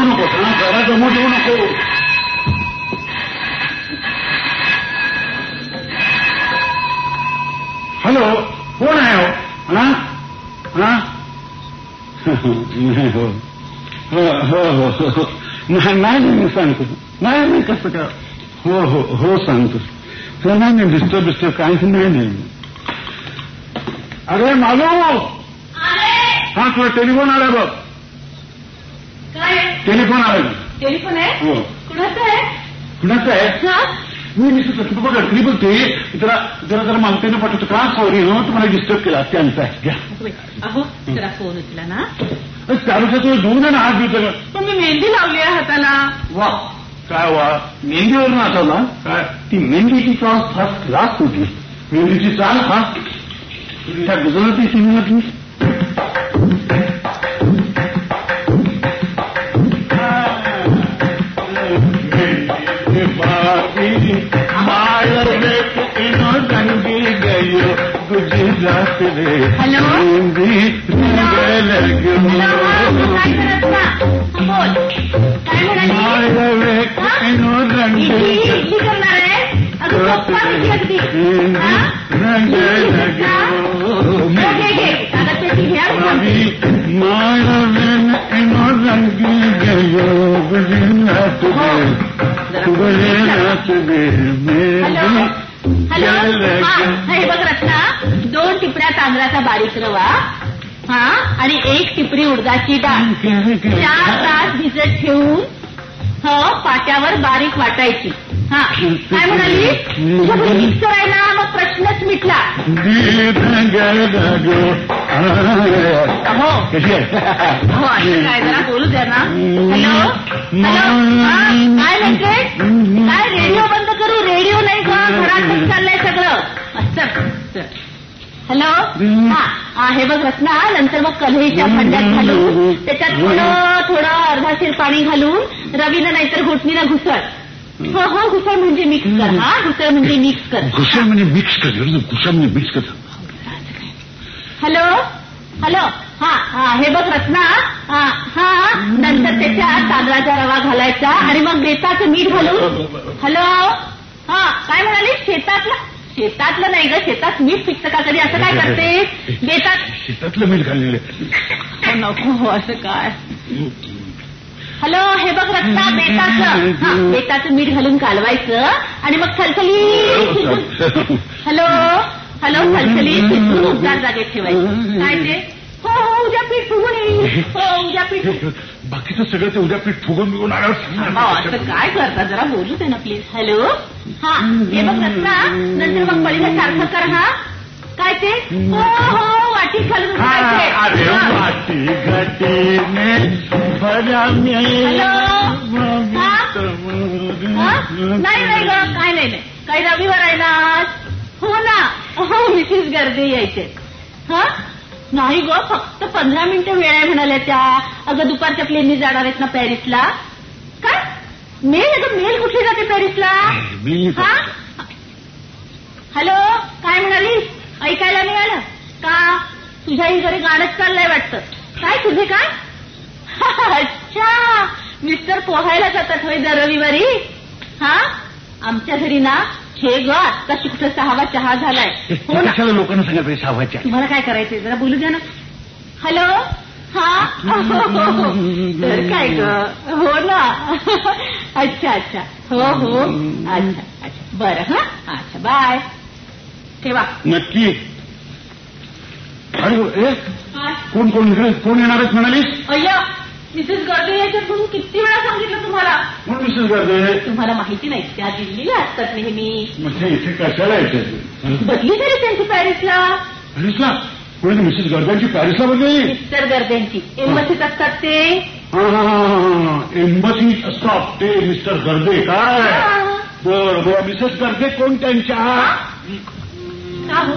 नको, जरा जमू देऊ नको. हॅलो, कोण आहे हो? हा हा हो हो हो हो नाही मी सांगतो. नाही कसं का. हो हो हो सांगतो. नाही डिस्टर्ब काहीच नाही. अरे मालो, हा तुला टेलिफोन आला बघ. टेलिफोन आला. टेलिफोन आहे? हो. कुणाचं आहे? मी निश्चित बघ अडकली बोलते. जरा जरा जरा मागताना पाठवतो का. सॉरी हो, तुम्हाला डिस्टर्ब केला. त्यांचा आहे घ्या. अहो जरा फोन उचला ना. त्यानुसार तुम्ही दूर ना हात देतो. पण मी मेहंदी लावली आहे हाताला. वा काय वा. मेहंदीवरून आठवला काय. ती मेहंदीची चाल फर्स्ट क्लास होती. मेहंदीची चाल हा त्या गुजराती सिनेमातली. गुजरात रे. हॅलो हे बघ रत्ना, 2 टिपऱ्या तांदळाचा बारीक रवा हा आणि 1 टिपरी उडदाची डाळ 4 तास भिजत ठेवून हो पाट्यावर बारीक वाटायची. हा काय म्हणाली. मिक्सर आहे ना, मग प्रश्नच मिटला. हो काय जरा बोलू द्या ना. हॅलो काय म्हणते. काय रेडिओ बंद करू. रेडिओ नाही का, घरातच चाललंय सगळं. हॅलो हा हे बघ रत्ना, नंतर मग कढईच्या भांड्यात घालून त्याच्यात थोडं अर्धाशीर पाणी घालून रवीनं नाहीतर घोटणीनं घुसळ. हो घुसळ म्हणजे मिक्स कर. हा घुसळ म्हणजे मिक्स कर. घुसळ म्हणजे मिक्स कर. घुसळ म्हणजे मिक्स कर. हॅलो हा हे बघ रत्ना. हा नंतर त्याच्यात तांदळाचा रवा घालायचा आणि मग बेताचं मीठ घालून. हॅलो हा काय म्हणाली. शेतातलं नाही ग. शेतात मीठ पिकतं का कधी. असं काय करते. शेतातलं मीठ घाललेलं. नको असं काय. हॅलो हे बघ रत्ना, बेताचं मीठ घालून कालवायचं आणि मग खलखली. हॅलो खलखली शिजवून उबदार जागेत ठेवायचं. काय ते. हो उद्या पीठ फुगून येईल. हो उद्या पीठ. बाकीचं सगळं ते उद्या पीठ फुगून बिगून आल्यावर असं काय करता. जरा बोलू दे ना प्लीज. हॅलो हा हे बघ रत्ना, नंतर मग पडीला सारखं कर. हा काय ते. हो वाटी घालून. वाटी घाटी नाही ग काय नाही. काही रविवार आहे ना. हो ना. हो मिसेस गर्दे यायचे. हा नाही ग फक्त 15 मिनिटं वेळ आहे म्हणाल्या त्या. अगं दुपारच्या प्लेननी जाणार आहेत ना पॅरिसला. काय मेल कुठे जाते पॅरिसला. हा हॅलो काय म्हणाली. ऐकायला मिळालं का. तुझ्याही घरी गाणंच चाललंय वाटतं. काय तुझे काय. अच्छा मिस्टर पोहायला जातात होय दर रविवारी. हा आमच्या घरी ना हे ग आत्ताशी कुठं 6वा चहा झालाय. हो ना लोकांना सांगा 6वाच्या. तुम्हाला काय करायचंय जरा बोलू द्या ना. हॅलो हा तर काय ग. हो ना अच्छा हो अच्छा बरं. हा अच्छा बाय ठेवा. नक्की. अरे कोण येणार आहेत म्हणालीस. अय्या मिसेस गर्दे याच्यात म्हणून किती वेळा सांगितलं तुम्हाला. म्हणून मिसेस गर्दे तुम्हाला माहिती नाही त्या दिल्लीला असतात नेहमी. म्हणजे इथे कशाला येते. बदली झाली त्यांची पॅरिसला. कोणी मिसेस गर्द्यांची पॅरिसला बदली. मिस्टर गर्द्यांची एम्बसीत असतात ते. एम्बसीत असतात ते मिस्टर गर्दे. काय बरं मिसेस गर्दे कोण त्यांच्या. का हो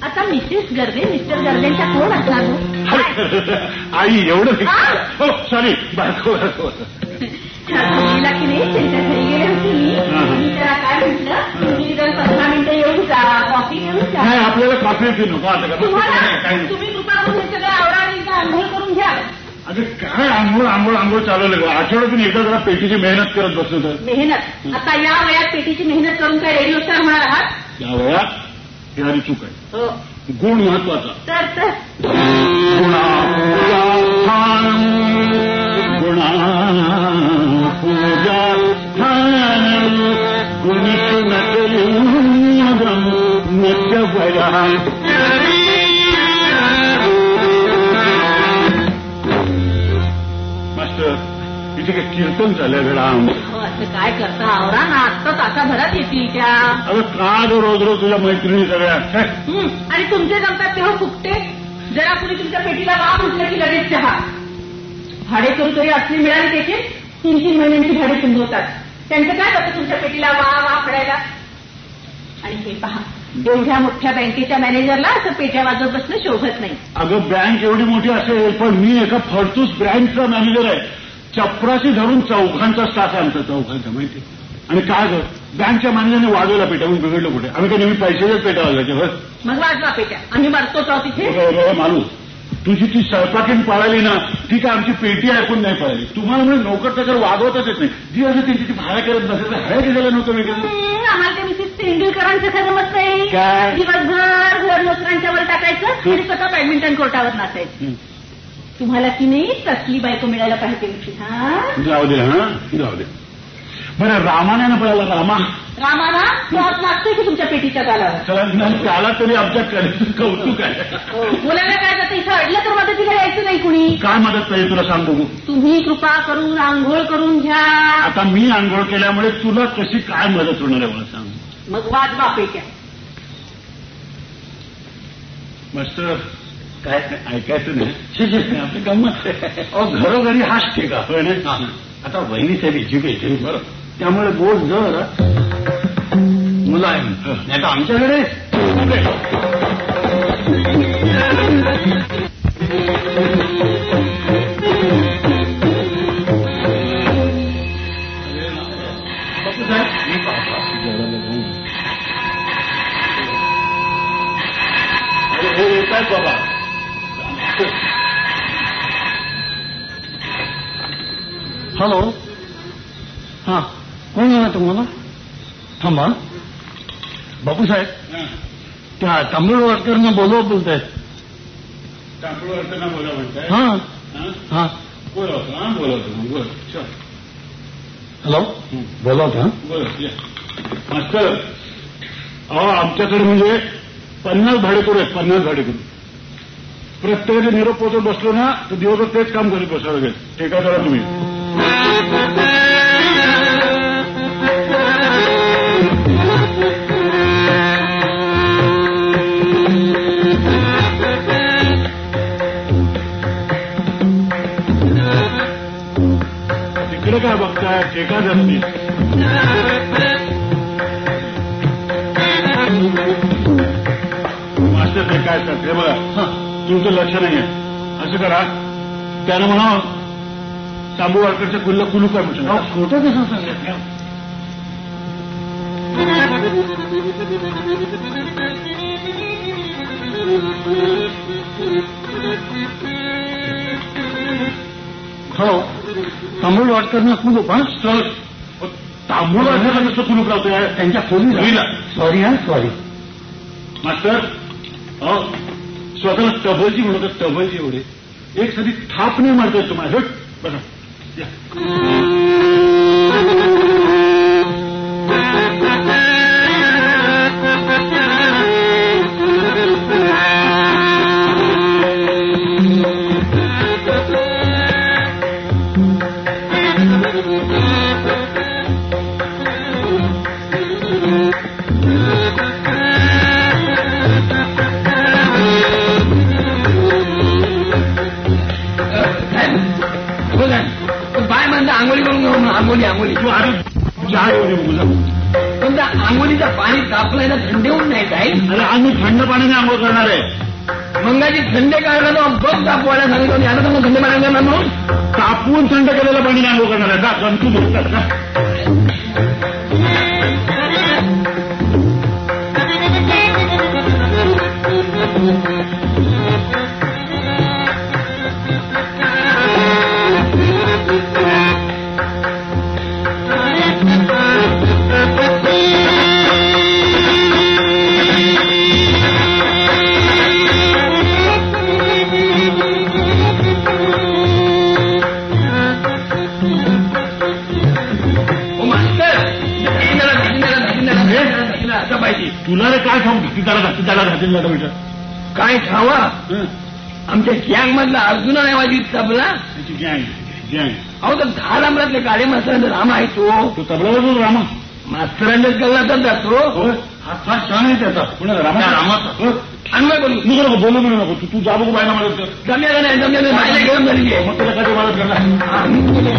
आता मिसेस गर्दे मिस्टर गर्देंच्या कोण असणार. आई एवढं. सॉरी बायकोला की नाही त्यांच्या घरी गेले होते मी. त्याला काय म्हटलं की 15 मिनिटं येऊन जा कॉफी घेऊन जा. आपल्याला कॉफी पिऊ नको. तुम्ही दुपारून सगळं आवरा आणि आंघोळ करून घ्या. अगं काय आंघोळ आंघोळ आंघोळ चालवलं ग. आठवड्यातून एकदा जरा पेटीची मेहनत करत बसलो तर. मेहनत आता या वयात पेटीची मेहनत करून काय रेडिओ स्टार होणार आहात? या वयात ही चूक आहे. हो गुण महत्वाचा. तर गुणा गुणा पूजा गुणित नृत्य बया. मास्टर इथे काय कीर्तन झालं वेळा. असं काय करता आवरा ना. आत्ता तासाभरात येतील त्या. अगं का रोज रोज तुझ्या मैत्रिणी सगळ्या. आणि तुमचे जमतात तेव्हा फुकते. जरा कुणी तुमच्या पेटीला वा म्हटलं की लगेच चहा. भाडे करू तरी असली मिळाली त्याची 3-3 महिन्यांची भाडे समजवतात. त्यांचं काय करतं तुमच्या पेटीला वा वा फडायला. आणि हे पहा एवढ्या मोठ्या बँकेच्या मॅनेजरला असं पेट्या वाजवत बसणं शोभत नाही. अगं बँक एवढी मोठी असेल पण मी एका फडतूस ब्रँचचा मॅनेजर आहे. चपराशी धरून चौघांचा स्टाफ आहे आमचा. चौघांचा माहिती. आणि काय ग बँकच्या मॅनेजरने वाजवला पेट्या. मग बिघडलं कुठे. आम्ही काही नेहमी पैशाच्याच पेट्या वाजवायचे. बस मग वाजवा पेट्या. आम्ही मरतोच आहोत तिथे. मानू तुझी ती स्वयंपाकीन पळाली ना ती काय आमची पेटी ऐकून नाही पळाली. तुम्हाला म्हणजे नोकर त्याच्यावर वागवतच येत नाही. जी असं त्यांची ती भाड्या करत बसेल हळ्या गेलेलं नव्हतं वेगळं. आम्हाला ते मिसेस तेंडुलकरांचं काय जमत नाही. काय दिवसभर घर नोकरांच्या वर टाकायचं आणि स्वतः बॅडमिंटन कोर्टावर नाचायचं. तुम्हाला की नाही तसली बायको मिळायला पाहिजे. जाऊ दे. जाऊ दे. बरं रामाने ना पळाला. रामाना तो लागतोय की तुमच्या पेटीच्या गालावर. त्याला तरी आमच्या कलेचं कौतुक आहे. मुलाला काय जातं इथं अडलं तर मदतीला यायचं नाही कुणी. काय मदत पाहिजे तुला सांग बघू. तुम्ही कृपा करून आंघोळ करून घ्या. आता मी आंघोळ केल्यामुळे तुला कशी काय मदत होणार आहे मला सांग. मग वाजवा पेट्या. मास्टर काय ऐकायचं नाही. आपली गंमत घरोघरी हाच ठेका. आता वहिनीसाठी जिभे बरं त्यामुळे बोल जर मुलायम नाही तर आमच्याकडे काय बाबा. हॅलो. हा कोण आहे तुम्हाला. थांबा बापूसाहेब त्या तांबूळवाडकरांना बोलतायत. तांबूळवाडकरांना बोला म्हणताय. हा बोलवतो. हॅलो बोलवतो. मास्टर आमच्याकडे म्हणजे 50 भाडेकरू आहेत. 50 भाडेकरू. प्रत्येकाचे निरोप पोहोचत बसलो ना तर दिवसभर तेच काम करीत बसावं लागेल. ते काय करा तुम्ही. तिकडे काय बघताय. ठेका जास्ती. मास्टर ते काय करते बघा. तुमचं लक्ष नाहीये. असं करा त्यानं म्हणा तांबूळवाडकरच्या कुल्ला कुलू काय म्हणतो. खोटं कसं सांगितलं. हो तांबूळवाडकरनं कुलूप. तांबूळवाडकरला कसं कुलूप लावतोय. त्यांच्या खोलीला. Sorry sorry master. स्वतःला टबलजी म्हणत. टबलजी एवढे एक साधी थाप नाही मारतोय तुम्हाला. बघा आंघोली तू आधी चहा घेऊन पण त्या आंघोलीचं पाणी तापलायला थंड होऊन नाही काय. अरे आम्ही थंड पाण्याने आंघोळ करणार आहे. मंगाची थंड काढला बघ तापवायला सांगितलं. याला तर मग थंड पाण्याने करणार म्हणून तापवून थंड केलेल्या पाण्याने आंघोळ करणार आहे. का जंतू बोलतात का. त्याला घातील मॅडम इथं काय खावा आमच्या गँग मधला अर्जुना नाही माझी तबला गँग अहो तर 10 नंबरातले काळे मास्तरांचा रामा आहे तो तबला वाजवतो रामा मास्तरांच्याच गल्लातच जातो हात फार छान आहे त्याचा पुन्हा रामाचा चांगला बोलू नको बोलू नको तू जा बघू बायला मदत कर जमलेलं नाही जमलेलं नाही घेऊन झाली मग त्याला काय मदत करणार